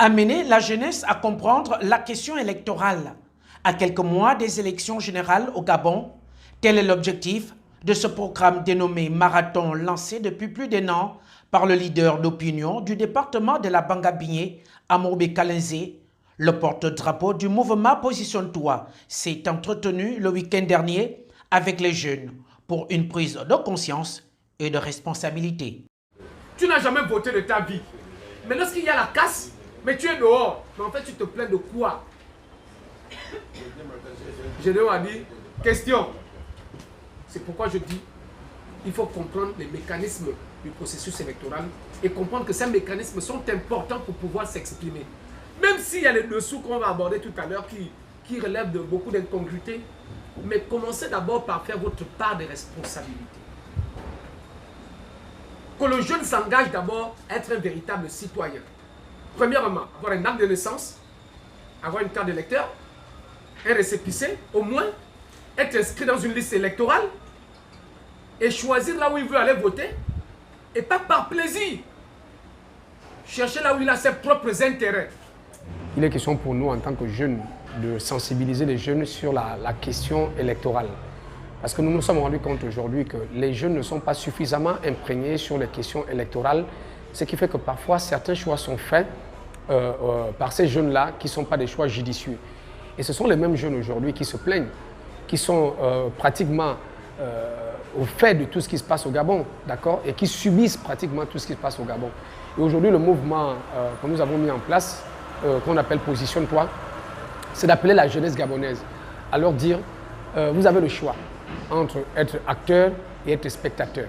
Amener la jeunesse à comprendre la question électorale. À quelques mois des élections générales au Gabon, tel est l'objectif de ce programme dénommé Marathon, lancé depuis plus d'1 an par le leader d'opinion du département de la Bangabigné, Amourbe Kalenze. Le porte-drapeau du mouvement Positionne-toi s'est entretenu le week-end dernier avec les jeunes pour une prise de conscience et de responsabilité. Tu n'as jamais voté de ta vie. Mais lorsqu'il y a la casse, mais tu es dehors. Mais en fait, tu te plains de quoi? Général a dit, question. C'est pourquoi je dis, il faut comprendre les mécanismes du processus électoral et comprendre que ces mécanismes sont importants pour pouvoir s'exprimer. Même s'il y a les dessous qu'on va aborder tout à l'heure qui relèvent de beaucoup d'incongruités, mais commencez d'abord par faire votre part de responsabilité. Que le jeune s'engage d'abord à être un véritable citoyen. Premièrement, avoir un acte de naissance, avoir une carte d'électeur, un récépissé, au moins, être inscrit dans une liste électorale et choisir là où il veut aller voter, et pas par plaisir. Chercher là où il a ses propres intérêts. Il est question pour nous, en tant que jeunes, de sensibiliser les jeunes sur la question électorale. Parce que nous nous sommes rendus compte aujourd'hui que les jeunes ne sont pas suffisamment imprégnés sur les questions électorales, ce qui fait que parfois certains choix sont faits par ces jeunes-là qui ne sont pas des choix judicieux. Et ce sont les mêmes jeunes aujourd'hui qui se plaignent, qui sont pratiquement au fait de tout ce qui se passe au Gabon, d'accord, et qui subissent pratiquement tout ce qui se passe au Gabon. Et aujourd'hui, le mouvement que nous avons mis en place, qu'on appelle Positionne-toi, c'est d'appeler la jeunesse gabonaise à leur dire vous avez le choix entre être acteur et être spectateur.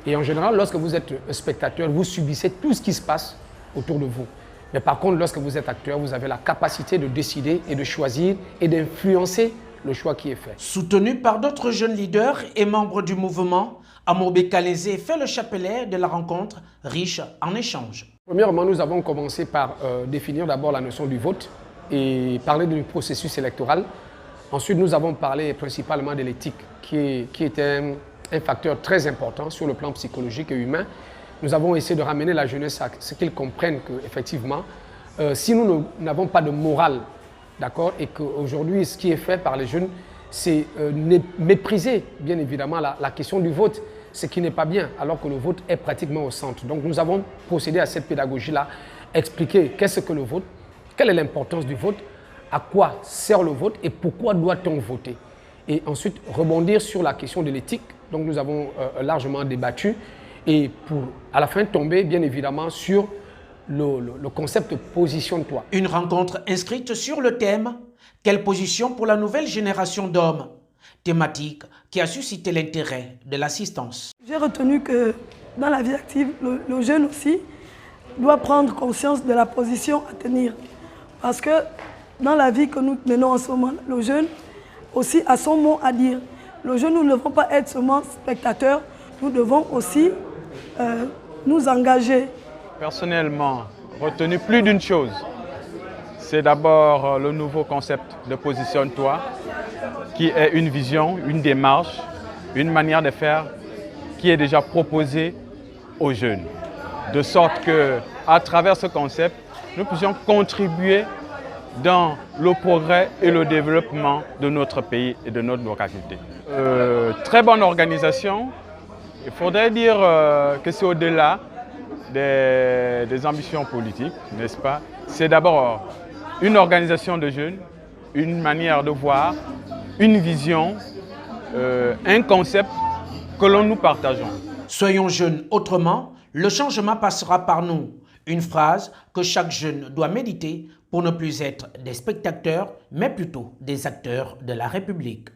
Et en général, lorsque vous êtes spectateur, vous subissez tout ce qui se passe autour de vous. Mais par contre, lorsque vous êtes acteur, vous avez la capacité de décider et de choisir et d'influencer le choix qui est fait. Soutenu par d'autres jeunes leaders et membres du mouvement, Amourbe Kalenze fait le chapelet de la rencontre riche en échanges. Premièrement, nous avons commencé par définir d'abord la notion du vote et parler du processus électoral. Ensuite, nous avons parlé principalement de l'éthique, qui est un facteur très important sur le plan psychologique et humain. Nous avons essayé de ramener la jeunesse à ce qu'ils comprennent qu'effectivement, si nous n'avons pas de morale, d'accord, et qu'aujourd'hui, ce qui est fait par les jeunes, c'est mépriser, bien évidemment, la question du vote, ce qui n'est pas bien, alors que le vote est pratiquement au centre. Donc, nous avons procédé à cette pédagogie-là, expliquer qu'est-ce que le vote, quelle est l'importance du vote, à quoi sert le vote et pourquoi doit-on voter. Et ensuite, rebondir sur la question de l'éthique. Donc, nous avons largement débattu et pour, à la fin, tomber, bien évidemment, sur le concept « Positionne-toi ». Une rencontre inscrite sur le thème « Quelle position pour la nouvelle génération d'hommes ?» Thématique qui a suscité l'intérêt de l'assistance. J'ai retenu que dans la vie active, le jeune aussi doit prendre conscience de la position à tenir. Parce que dans la vie que nous menons en ce moment, le jeune aussi a son mot à dire. Le jeune, nous ne devons pas être seulement spectateurs, nous devons aussi nous engager. Personnellement, retenu plus d'une chose. C'est d'abord le nouveau concept de Positionne-toi, qui est une vision, une démarche, une manière de faire qui est déjà proposée aux jeunes. De sorte qu'à travers ce concept, nous puissions contribuer dans le progrès et le développement de notre pays et de notre localité. Très bonne organisation. Il faudrait dire que c'est au-delà des ambitions politiques, n'est-ce pas? C'est d'abord une organisation de jeunes, une manière de voir, une vision, un concept que nous partageons. Soyons jeunes autrement, le changement passera par nous. Une phrase que chaque jeune doit méditer pour ne plus être des spectateurs, mais plutôt des acteurs de la République.